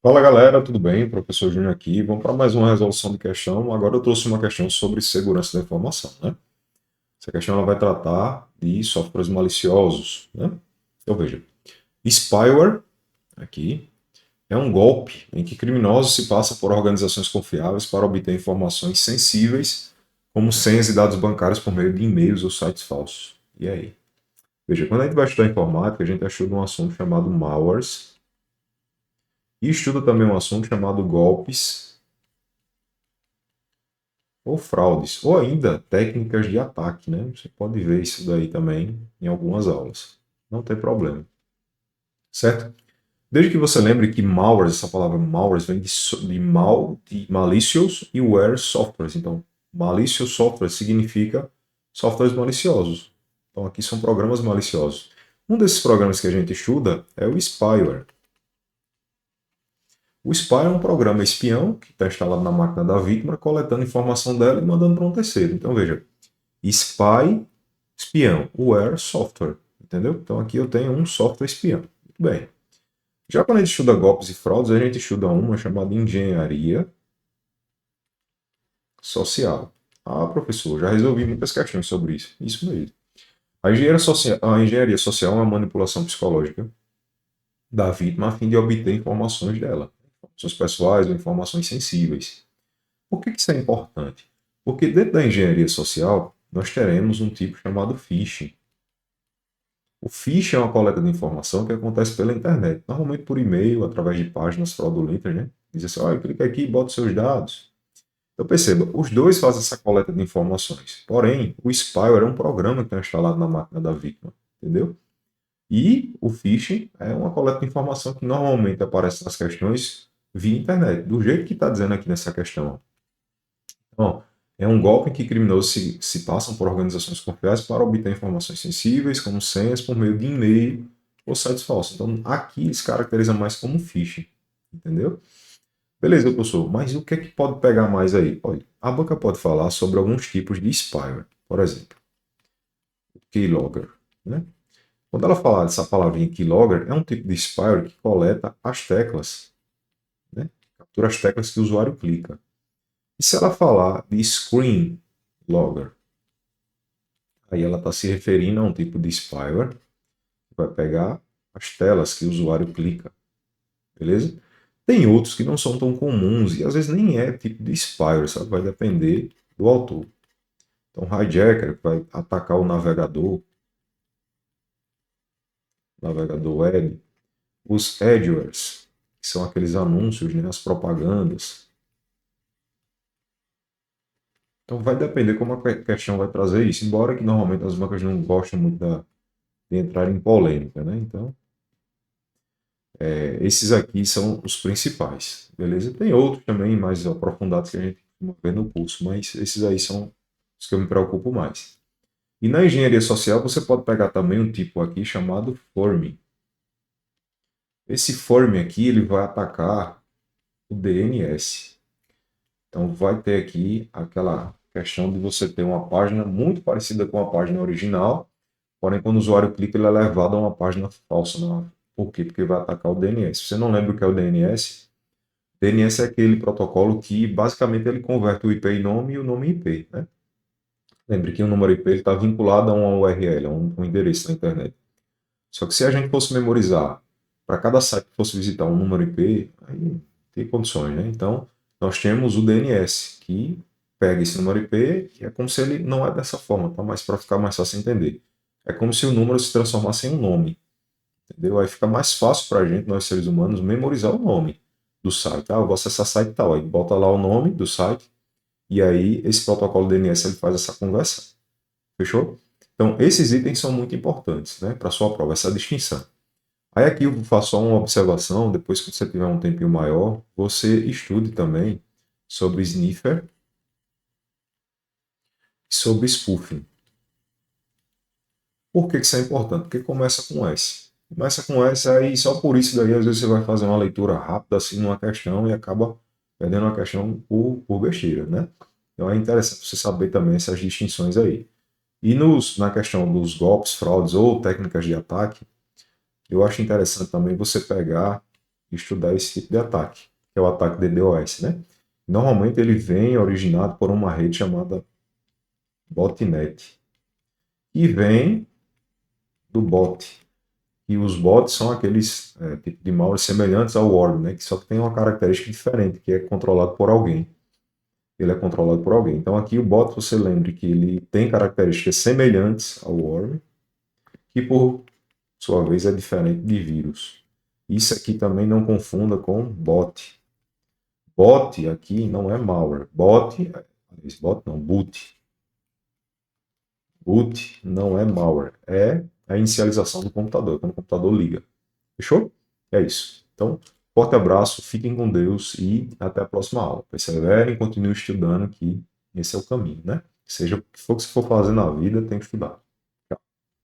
Fala galera, tudo bem? Professor Júnior aqui. Vamos para mais uma resolução de questão. Agora eu trouxe uma questão sobre segurança da informação, né? Essa questão ela vai tratar de softwares maliciosos, né? Então veja, spyware aqui é um golpe em que criminosos se passam por organizações confiáveis para obter informações sensíveis, como senhas e dados bancários por meio de e-mails ou sites falsos. E aí? Veja, quando a gente vai estudar informática, a gente estuda um assunto chamado malwares e estuda também um assunto chamado golpes ou fraudes, ou ainda técnicas de ataque, né? Você pode ver isso daí também em algumas aulas. Não tem problema, certo? Desde que você lembre que malwares, essa palavra malwares vem de mal, de malicious e ware softwares. Então, malicious software significa softwares maliciosos. Então, aqui são programas maliciosos. Um desses programas que a gente estuda é o spyware. O spy é um programa espião que está instalado na máquina da vítima, coletando informação dela e mandando para um terceiro. Então, veja, spy, espião, ware, software, entendeu? Então aqui eu tenho um software espião. Muito bem. Já quando a gente estuda golpes e fraudes, a gente estuda uma chamada engenharia social. Ah, professor, já resolvi muitas questões sobre isso. Isso mesmo. A engenharia social é uma manipulação psicológica da vítima a fim de obter informações dela, informações pessoais ou informações sensíveis. Por que isso é importante? Porque dentro da engenharia social, nós teremos um tipo chamado phishing. O phishing é uma coleta de informação que acontece pela internet, normalmente por e-mail, através de páginas fraudulentas, né? Diz assim, olha, clica aqui e bota os seus dados. Então perceba, os dois fazem essa coleta de informações. Porém, o spyware é um programa que está instalado na máquina da vítima, entendeu? E o phishing é uma coleta de informação que normalmente aparece nas questões via internet, do jeito que está dizendo aqui nessa questão. Então, é um golpe em que criminosos se passam por organizações confiáveis para obter informações sensíveis, como senhas, por meio de e-mail ou sites falsos. Então, aqui ele se caracteriza mais como phishing, entendeu? Beleza, professor, mas o que é que pode pegar mais aí? Olha, a banca pode falar sobre alguns tipos de spyware, por exemplo, o keylogger, né? Quando ela falar dessa palavrinha keylogger, é um tipo de spyware que coleta as teclas, né? Captura as teclas que o usuário clica. E se ela falar de screen logger, aí ela está se referindo a um tipo de spyware que vai pegar as telas que o usuário clica, beleza? Tem outros que não são tão comuns e às vezes nem é tipo de spyware, sabe? Vai depender do autor. Então, hijacker vai atacar o navegador web, os adwares, que são aqueles anúncios, né, as propagandas. Então, vai depender como a questão vai trazer isso, embora que normalmente as bancas não gostam muito de entrar em polêmica, né? Então, esses aqui são os principais, beleza? Tem outros também mais aprofundados que a gente costuma ver no curso, mas esses aí são os que eu me preocupo mais. E na engenharia social você pode pegar também um tipo aqui chamado forming. Esse forming aqui ele vai atacar o DNS. Então vai ter aqui aquela questão de você ter uma página muito parecida com a página original, porém quando o usuário clica ele é levado a uma página falsa. Por quê? Porque vai atacar o DNS. Se você não lembra o que é o DNS, DNS é aquele protocolo que basicamente ele converte o IP em nome e o nome em IP, né? Lembre que o número IP está vinculado a uma URL, a um endereço na internet. Só que se a gente fosse memorizar para cada site que fosse visitar um número IP, aí tem condições, né? Então, nós temos o DNS, que pega esse número IP e é como se ele não é dessa forma, tá? Mas para ficar mais fácil entender. É como se o número se transformasse em um nome, entendeu? Aí fica mais fácil para a gente, nós seres humanos, memorizar o nome do site. Ah, eu vou acessar site tal, aí bota lá o nome do site e aí esse protocolo DNS ele faz essa conversão. Fechou? Então, esses itens são muito importantes, né, para a sua prova, essa distinção. Aí aqui eu faço só uma observação, depois que você tiver um tempinho maior, você estude também sobre sniffer e sobre spoofing. Por que isso é importante? Porque começa com S. Começa com S, aí só por isso daí às vezes você vai fazer uma leitura rápida assim numa questão e acaba perdendo a questão por besteira, né? Então é interessante você saber também essas distinções aí. E na questão dos golpes, fraudes ou técnicas de ataque, eu acho interessante também você pegar estudar esse tipo de ataque, que é o ataque DDoS, né? Normalmente ele vem originado por uma rede chamada botnet, e vem do bot. E os bots são aqueles tipos de malware semelhantes ao worm, né? Que só que tem uma característica diferente, que é controlado por alguém. Ele é controlado por alguém. Então aqui o bot, você lembre que ele tem características semelhantes ao worm, que por sua vez é diferente de vírus. Isso aqui também não confunda com bot. Bot aqui não é malware. Bot não, boot. Boot não é malware. É a inicialização do computador, quando o computador liga. Fechou? É isso. Então, forte abraço, fiquem com Deus e até a próxima aula. Perseverem, continuem estudando, que esse é o caminho, né? Seja o que for que você for fazer na vida, tem que estudar.